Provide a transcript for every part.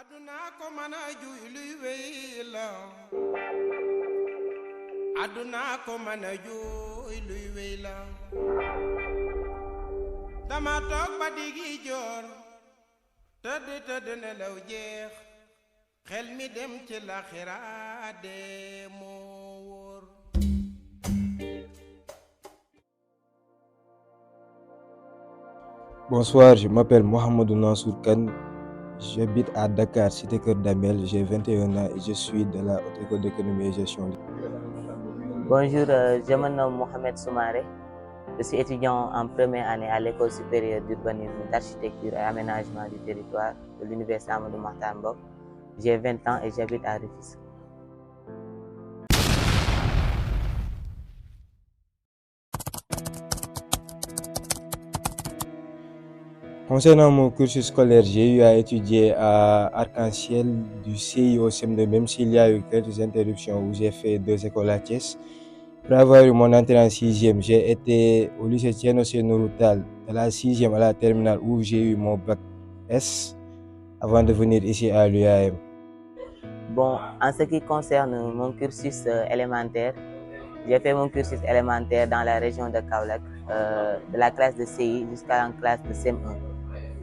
aduna ko mana juy luy wey la aduna ko mana juy luy wey la dama tok ba digi jor tëdd nelaw jeex xel mi dem ci l'akhira de mo wor. Bonsoir, je m'appelle Mohamedou Nassour Kane. J'habite à Dakar, cité Cœur Damel. J'ai 21 ans et je suis de la Haute École d'économie et gestion. Bonjour, je me nomme Mohamed Soumaré. Je suis étudiant en première année à l'École supérieure d'urbanisme, d'architecture et aménagement du territoire de l'Université Amadou Mahtar Mbow. J'ai 20 ans et j'habite à Rufisque. Concernant mon cursus scolaire, j'ai eu à étudier à Arc-en-Ciel du CI au CM2, même s'il y a eu quelques interruptions où j'ai fait 2 écoles à Thiès. Après avoir eu mon entrée en 6e, j'ai été au lycée Thierno Seydou Tall, de la 6e à la terminale où j'ai eu mon bac S avant de venir ici à l'UAM. Bon, en ce qui concerne mon cursus élémentaire, j'ai fait mon cursus élémentaire dans la région de Kaolack, de la classe de CI jusqu'à la classe de CM1.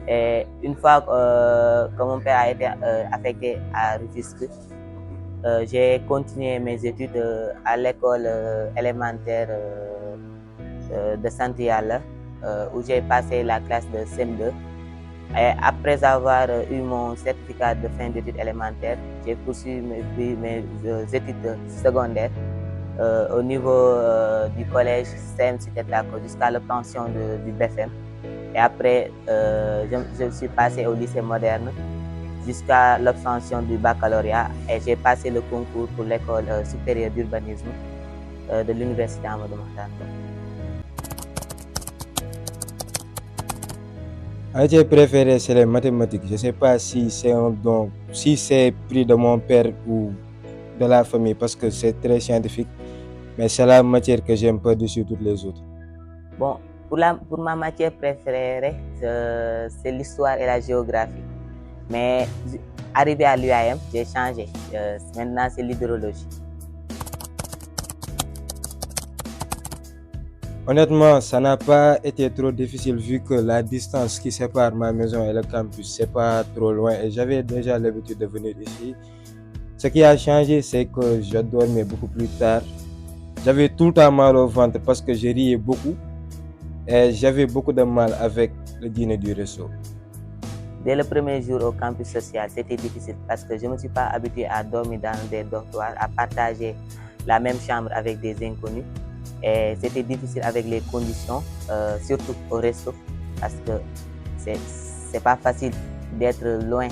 Et une fois que mon père a été affecté à Rufisque, j'ai continué mes études à l'école élémentaire de Santiala, où j'ai passé la classe de CM2. Et après avoir eu mon certificat de fin d'études élémentaires, j'ai poursuivi mes études secondaires au niveau du collège CM Cité Tako jusqu'à l'obtention du BFM. Et après, je suis passé au lycée moderne jusqu'à l'obtention du baccalauréat et j'ai passé le concours pour l'école supérieure d'urbanisme de l'Université Amadou Mahtar Mbow. Ma matière préférée, c'est les mathématiques. Je ne sais pas si c'est un don, si c'est pris de mon père ou de la famille, parce que c'est très scientifique, mais c'est la matière que j'aime par-dessus toutes les autres. Bon, pour ma matière préférée, c'est l'histoire et la géographie. Mais arrivé à l'UAM, j'ai changé. Maintenant, c'est l'hydrologie. Honnêtement, ça n'a pas été trop difficile vu que la distance qui sépare ma maison et le campus, c'est pas trop loin et j'avais déjà l'habitude de venir ici. Ce qui a changé, c'est que je dormais beaucoup plus tard. J'avais tout le temps mal au ventre parce que je riais beaucoup et j'avais beaucoup de mal avec le dîner du resto. Dès le premier jour au campus social, c'était difficile parce que je ne me suis pas habitué à dormir dans des dortoirs, à partager la même chambre avec des inconnus. Et c'était difficile avec les conditions, surtout au resto, parce que c'est pas facile d'être loin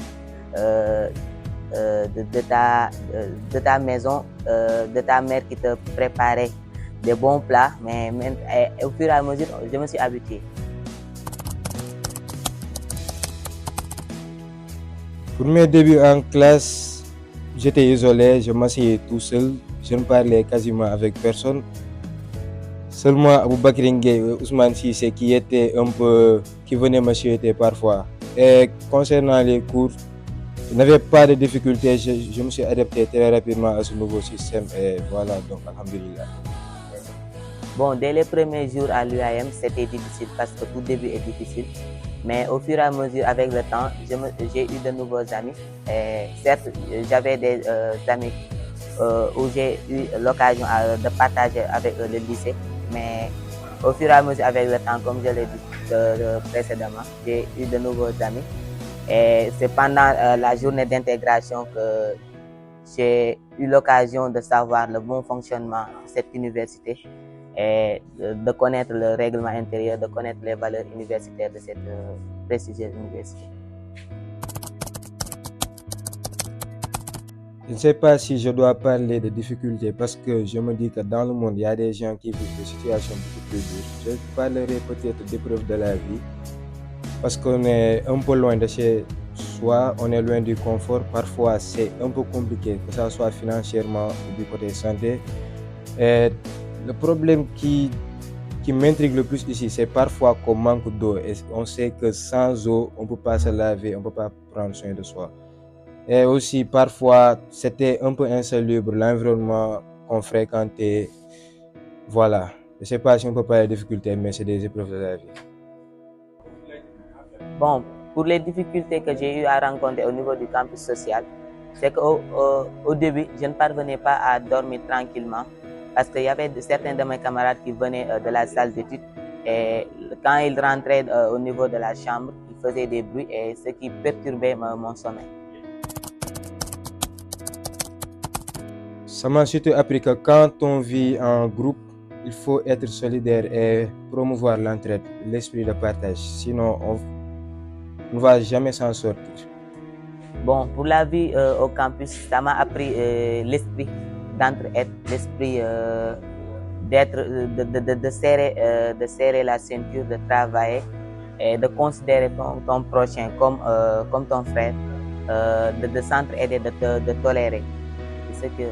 de ta maison, de ta mère qui te préparait des bons plats, mais au fur et à mesure, je me suis habitué. Pour mes débuts en classe, j'étais isolé, je m'asseyais tout seul, je ne parlais quasiment avec personne. Seulement Aboubakr Ngueye et Ousmane Cissé qui venaient me chuter parfois. Et concernant les cours, je n'avais pas de difficultés, je me suis adapté très rapidement à ce nouveau système et voilà, donc alhamdulillah. Bon, dès les premiers jours à l'UAM, c'était difficile parce que tout début est difficile. Mais au fur et à mesure, avec le temps, j'ai eu de nouveaux amis. Et certes, j'avais des amis où j'ai eu l'occasion de partager avec le lycée. Mais au fur et à mesure, avec le temps, comme je l'ai dit précédemment, j'ai eu de nouveaux amis. Et c'est pendant la journée d'intégration que j'ai eu l'occasion de savoir le bon fonctionnement de cette université et de connaître le règlement intérieur, de connaître les valeurs universitaires de cette prestigieuse université. Je ne sais pas si je dois parler de difficultés parce que je me dis que dans le monde, il y a des gens qui vivent des situations beaucoup plus dures. Je parlerai peut-être d'épreuves de la vie parce qu'on est un peu loin de chez soi, on est loin du confort. Parfois, c'est un peu compliqué, que ce soit financièrement ou du côté santé. Et le problème qui m'intrigue le plus ici, c'est parfois qu'on manque d'eau. Et on sait que sans eau, on ne peut pas se laver, on ne peut pas prendre soin de soi. Et aussi, parfois, c'était un peu insalubre, l'environnement qu'on fréquentait. Voilà. Je ne sais pas si on peut parler de difficultés, mais c'est des épreuves de la vie. Bon, pour les difficultés que j'ai eu à rencontrer au niveau du campus social, c'est qu'au début, je ne parvenais pas à dormir tranquillement parce qu'il y avait certains de mes camarades qui venaient de la salle d'études et quand ils rentraient au niveau de la chambre, ils faisaient des bruits et ce qui perturbait mon sommeil. Ça m'a surtout appris que quand on vit en groupe, il faut être solidaire et promouvoir l'entraide, l'esprit de partage. Sinon, on ne va jamais s'en sortir. Bon, pour la vie au campus, ça m'a appris l'esprit d'entraide, l'esprit de serrer la ceinture, de travailler et de considérer ton prochain comme ton frère, de s'entraider, de tolérer. C'est ce que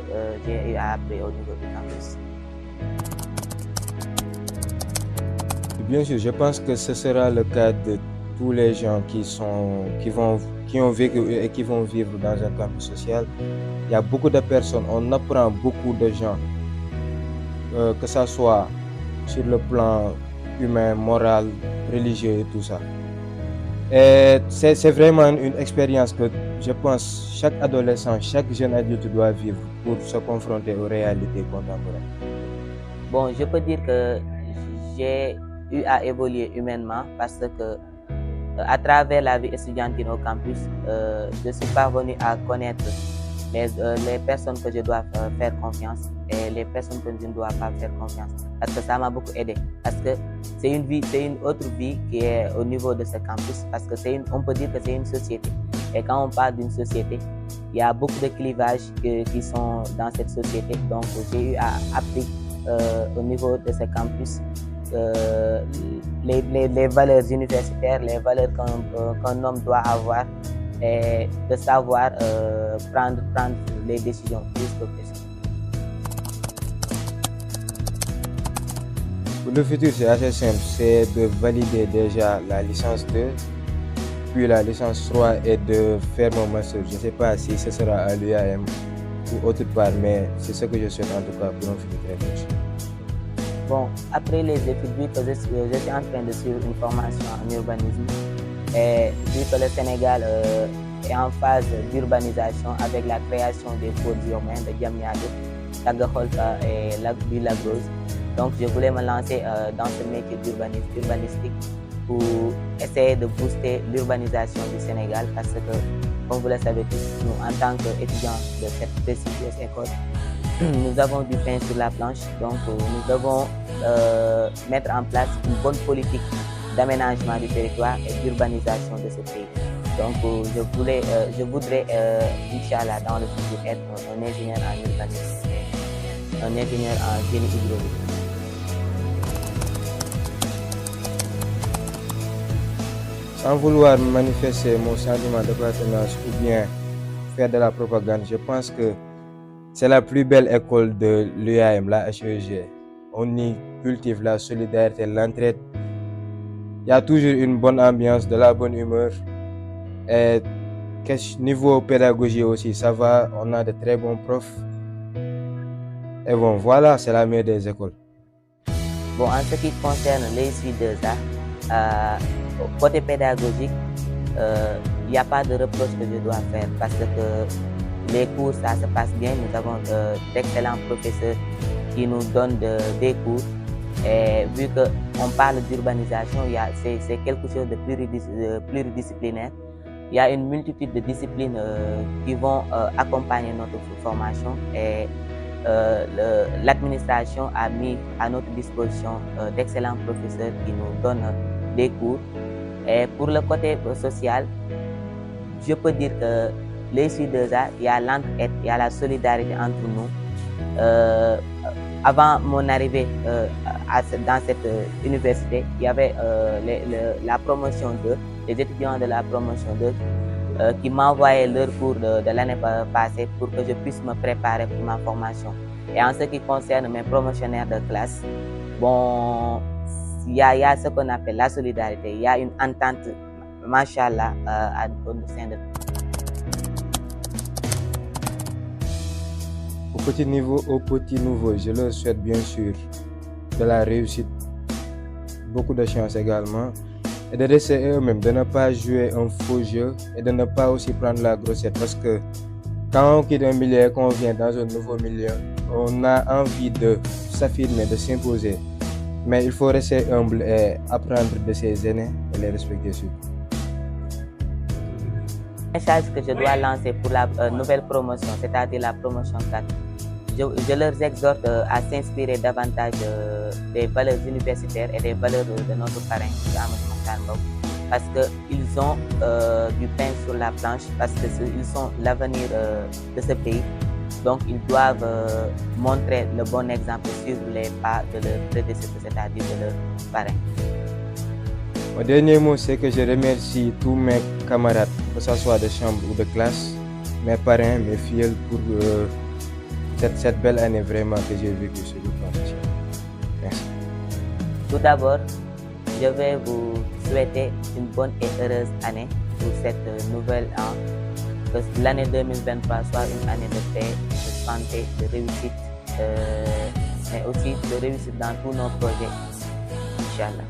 j'ai eu à apprendre au niveau du campus. Bien sûr, je pense que ce sera le cas de tous les gens qui ont vécu et qui vont vivre dans un campus social. Il y a beaucoup de personnes, on apprend beaucoup de gens, que ça soit sur le plan humain, moral, religieux et tout ça. Et c'est vraiment une expérience que je pense chaque adolescent, chaque jeune adulte doit vivre pour se confronter aux réalités contemporaines. Bon, je peux dire que j'ai eu à évoluer humainement parce que à travers la vie étudiantine au campus, je suis parvenu à connaître les personnes que je dois faire confiance et les personnes que je ne dois pas faire confiance parce que ça m'a beaucoup aidé parce que c'est une autre vie qui est au niveau de ce campus parce que on peut dire que c'est une société et quand on parle d'une société, il y a beaucoup de clivages qui sont dans cette société, donc j'ai eu à apprendre au niveau de ce campus les valeurs universitaires, les valeurs qu'un homme doit avoir et de savoir prendre les décisions plus que possible. Pour le futur, c'est assez simple, c'est de valider déjà la licence 2, puis la licence 3 et de faire mon master. Je ne sais pas si ce sera à l'UAM ou autre part, mais c'est ce que je souhaite en tout cas pour un futur très proche. Bon, après les études, vu que je suis en train de suivre une formation en urbanisme, et vu que le Sénégal est en phase d'urbanisation avec la création des pôles urbains de Diamniadio, Tagakholka et du Lac Rose, donc je voulais me lancer dans ce métier urbanistique pour essayer de booster l'urbanisation du Sénégal parce que, comme vous le savez tous, nous, en tant qu'étudiants de cette prestigieuse école, nous avons du pain sur la planche, donc nous devons mettre en place une bonne politique d'aménagement du territoire et d'urbanisation de ce pays. Donc je voudrais, Inch'Allah, dans le futur, être un ingénieur en urbanisme, un ingénieur en génie hydraulique. Sans vouloir manifester mon sentiment d'appartenance ou bien faire de la propagande, je pense que c'est la plus belle école de l'UAM, la HEG. On y cultive la solidarité, l'entraide. Il y a toujours une bonne ambiance, de la bonne humeur. Et niveau pédagogie aussi, ça va. On a de très bons profs. Et bon, voilà, c'est la meilleure des écoles. Bon, en ce qui concerne les suites de ça, côté pédagogique, il n'y a pas de reproche que je dois faire parce que les cours, ça se passe bien. Nous avons d'excellents professeurs qui nous donnent des cours. Et vu qu'on parle d'urbanisation, c'est quelque chose de pluridisciplinaire. Il y a une multitude de disciplines qui vont accompagner notre formation. Et l'administration a mis à notre disposition d'excellents professeurs qui nous donnent des cours. Et pour le côté social, je peux dire que les SU2A, il y a l'entraide, il y a la solidarité entre nous. Avant mon arrivée dans cette université, il y avait la promotion 2, les étudiants de la promotion 2 qui m'envoyaient leurs cours de l'année passée pour que je puisse me préparer pour ma formation. Et en ce qui concerne mes promotionnaires de classe, bon, il y a ce qu'on appelle la solidarité, il y a une entente, machallah, au sein de petit niveau au petit nouveau, je leur souhaite bien sûr de la réussite, beaucoup de chance également, et de rester eux-mêmes, de ne pas jouer un faux jeu et de ne pas aussi prendre la grossette, parce que quand on quitte un milieu et qu'on vient dans un nouveau milieu, on a envie de s'affirmer, de s'imposer, mais il faut rester humble et apprendre de ses aînés et les respecter surtout. Un message que je dois lancer pour la nouvelle promotion, c'est-à-dire la promotion 4, je leur exhorte à s'inspirer davantage des valeurs universitaires et des valeurs de notre parrain, Amadou Mahtar Mbow, parce qu'ils ont du pain sur la planche, parce qu'ils sont l'avenir de ce pays. Donc ils doivent montrer le bon exemple, suivre les pas de leurs prédécesseurs, c'est-à-dire de leurs parrains. Mon dernier mot, c'est que je remercie tous mes camarades, que ce soit de chambre ou de classe, mes parrains, mes filleuls, pour cette belle année vraiment que j'ai vécue sur le plan social. Merci. Tout d'abord, je vais vous souhaiter une bonne et heureuse année pour cette nouvelle an. Que l'année 2023 soit une année de paix, de santé, de réussite, mais aussi de réussite dans tous nos projets. Inch'Allah.